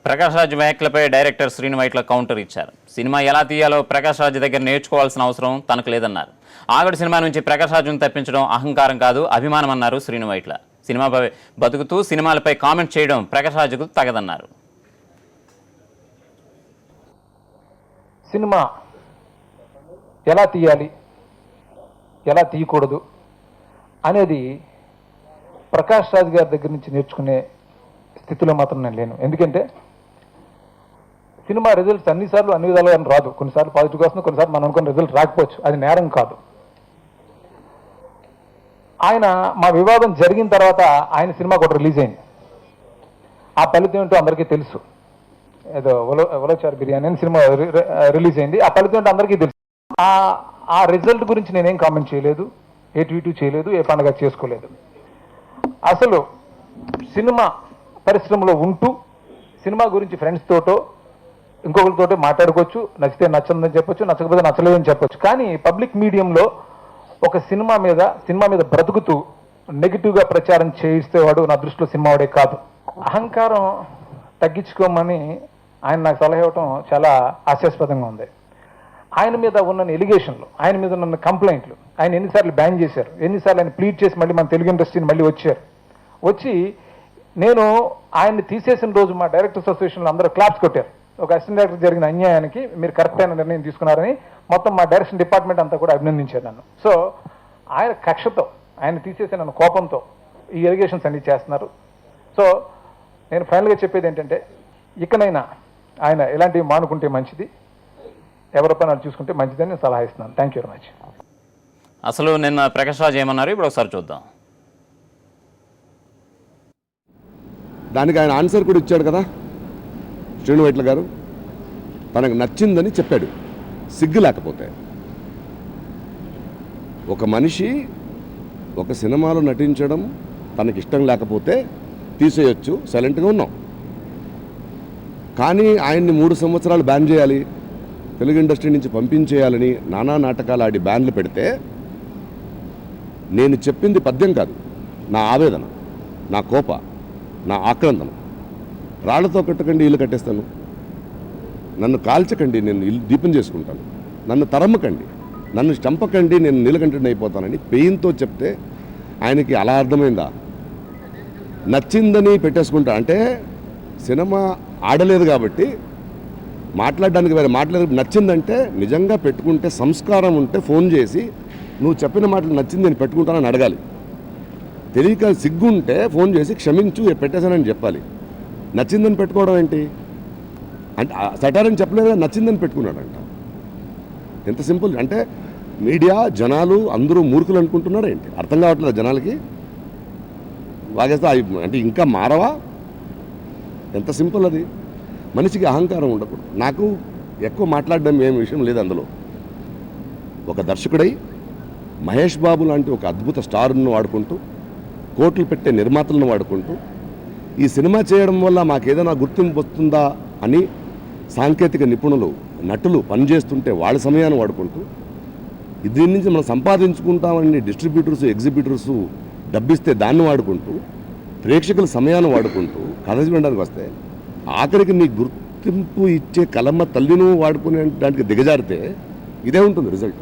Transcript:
ప్రకాష్ రాజ్ వ్యాఖ్యలపై director Srinu Vaitla counter ఇచ్చారు. Cinema ఎలా తీయాలో ప్రకాష్ రాజ్ దగ్గర నేర్చుకోవాల్సిన అవసరం తనకు లేదన్నారు. ఆగడు సినిమా నుంచి ప్రకాష్ రాజ్ను తప్పించడం అహంకారం కాదు, అభిమానం అన్నారు శ్రీను వైట్ల. సినిమాపై బతుకుతూ సినిమాలపై కామెంట్ చేయడం ప్రకాష్ రాజ్కు తగదన్నారు. సినిమా ఎలా తీయాలి, ఎలా తీయకూడదు అనేది ప్రకాష్ రాజ్ గారి దగ్గర నుంచి నేర్చుకునే స్థితిలో మాత్రం నేను లేను. ఎందుకంటే సినిమా రిజల్ట్స్ అన్నిసార్లు అన్ని విధాలుగా రాదు. కొన్నిసార్లు పాజిటివ్గా వస్తుంది, కొన్నిసార్లు మనం అనుకున్న రిజల్ట్ రాకపోవచ్చు. అది నేరం కాదు. ఆయన మా వివాదం జరిగిన తర్వాత ఆయన సినిమా కూడా రిలీజ్ అయింది. ఆ ఫలితం ఏంటో అందరికీ తెలుసు. ఏదో ఒలచారు బిర్యానీ అని సినిమా రిలీజ్ అయింది. ఆ ఫలితం ఏంటో అందరికీ తెలుసు. ఆ రిజల్ట్ గురించి నేనేం కామెంట్ చేయలేదు, ఏ ట్వీట్ చేయలేదు, ఏ పండుగ చేసుకోలేదు. అసలు సినిమా పరిశ్రమలో ఉంటూ సినిమా గురించి ఫ్రెండ్స్ తోటో ఇంకొకరితోటో మాట్లాడుకోవచ్చు. నచ్చితే నచ్చదని చెప్పొచ్చు, నచ్చకపోతే నచ్చలేదని చెప్పొచ్చు. కానీ పబ్లిక్ మీడియంలో ఒక సినిమా మీద బ్రతుకుతూ నెగిటివ్గా ప్రచారం చేయిస్తేవాడు నా దృష్టిలో సినిమా వాడే కాదు. అహంకారం తగ్గించుకోమని ఆయన నాకు సలహా ఇవ్వటం చాలా హాస్యాస్పదంగా ఉంది. ఆయన మీద ఉన్న ఎలిగేషన్లు, ఆయన మీద ఉన్న కంప్లైంట్లు, ఆయన ఎన్నిసార్లు బ్యాన్ చేశారు, ఎన్నిసార్లు ఆయన ప్లీడ్ చేసి మళ్ళీ మన తెలుగు ఇండస్ట్రీని మళ్ళీ వచ్చి నేను ఆయన్ని తీసేసిన రోజు మా డైరెక్టర్స్ అసోసియేషన్లో అందరూ క్లాప్స్ కొట్టారు. ఒక అసిస్టెంట్ డైరెక్టర్ జరిగిన అన్యాయానికి మీరు కరెక్ట్ అయిన నిర్ణయం తీసుకున్నారని మొత్తం మా డైరెక్షన్ డిపార్ట్మెంట్ అంతా కూడా అభినందించారు నన్ను. సో ఆయన కక్షతో, ఆయన తీసేసిన కోపంతో ఈ ఎలిగేషన్స్ అన్ని చేస్తున్నారు. సో నేను ఫైనల్గా చెప్పేది ఏంటంటే ఇకనైనా ఆయన ఇలాంటివి మానుకుంటే మంచిది, ఎవరి పని వాళ్ళు చూసుకుంటే మంచిదని నేను సలహా ఇస్తున్నాను. Thank you very much. అసలు నిన్న ప్రకాష్ రాజ్ ఏమన్నారు ఇప్పుడు ఒకసారి చూద్దాం. దానికి ఆయన ఆన్సర్ కూడా ఇచ్చాడు కదా శ్రీను వైట్ల గారు. తనకు నచ్చిందని చెప్పాడు. సిగ్గు లేకపోతే ఒక మనిషి ఒక సినిమాలో నటించడం తనకి ఇష్టం లేకపోతే తీసేయచ్చు, సైలెంట్గా ఉన్నాం. కానీ ఆయన్ని 3 సంవత్సరాలు బ్యాన్ చేయాలి, తెలుగు ఇండస్ట్రీ నుంచి పంపించేయాలని నానా నాటకాలు ఆడి బ్యాన్లు పెడితే నేను చెప్పింది పద్యం కాదు, నా ఆవేదన, నా కోప, నా ఆక్రందన. రాళ్లతో కట్టకండి ఇల్లు కట్టేస్తాను, నన్ను కాల్చకండి నేను ఇల్లు దీపం చేసుకుంటాను, నన్ను తరమ్మకండి, నన్ను చంపకండి నేను నీలకంఠుడిని అయిపోతానని పెయిన్తో చెప్తే ఆయనకి అలా అర్థమైందా? నచ్చిందని పెట్టేసుకుంటా అంటే సినిమా ఆడలేదు కాబట్టి మాట్లాడడానికి వేరే మాట్లాడలేదు. నచ్చిందంటే నిజంగా పెట్టుకుంటే సంస్కారం ఉంటే ఫోన్ చేసి నువ్వు చెప్పిన మాటలు నచ్చింది నేను పెట్టుకుంటానని అడగాలి. తెలియక సిగ్గుంటే ఫోన్ చేసి క్షమించు పెట్టేశానని చెప్పాలి. నచ్చిందని పెట్టుకోవడం ఏంటి అంటే సటారని చెప్పలేదు, నచ్చిందని పెట్టుకున్నాడంట. ఎంత సింపుల్ అంటే మీడియా జనాలు అందరూ మూర్ఖులు అనుకుంటున్నారు ఏంటి? అర్థం కావట్లేదు జనాలకి. వాగేస్తే అంటే ఇంకా మారవా? ఎంత సింపుల్ అది. మనిషికి అహంకారం ఉండకూడదు. నాకు ఎక్కువ మాట్లాడడం ఏం విషయం లేదు అందులో. ఒక దర్శకుడై మహేష్ బాబు లాంటి ఒక అద్భుత స్టార్ను వాడుకుంటూ, కోట్లు పెట్టే నిర్మాతలను వాడుకుంటూ, ఈ సినిమా చేయడం వల్ల మాకేదైనా గుర్తింపు వస్తుందా అని సాంకేతిక నిపుణులు నటులు పనిచేస్తుంటే వాళ్ళ సమయాన్ని వాడుకుంటూ, దీని నుంచి మనం సంపాదించుకుంటామని డిస్ట్రిబ్యూటర్స్ ఎగ్జిబ్యూటర్స్ డబ్బిస్తే దాన్ని వాడుకుంటూ, ప్రేక్షకుల సమయాన్ని వాడుకుంటూ కథ వినడానికి వస్తే ఆఖరికి నీ గుర్తింపు ఇచ్చే కలమ్మ తల్లిను వాడుకునే దానికి దిగజారితే ఇదే ఉంటుంది రిజల్ట్.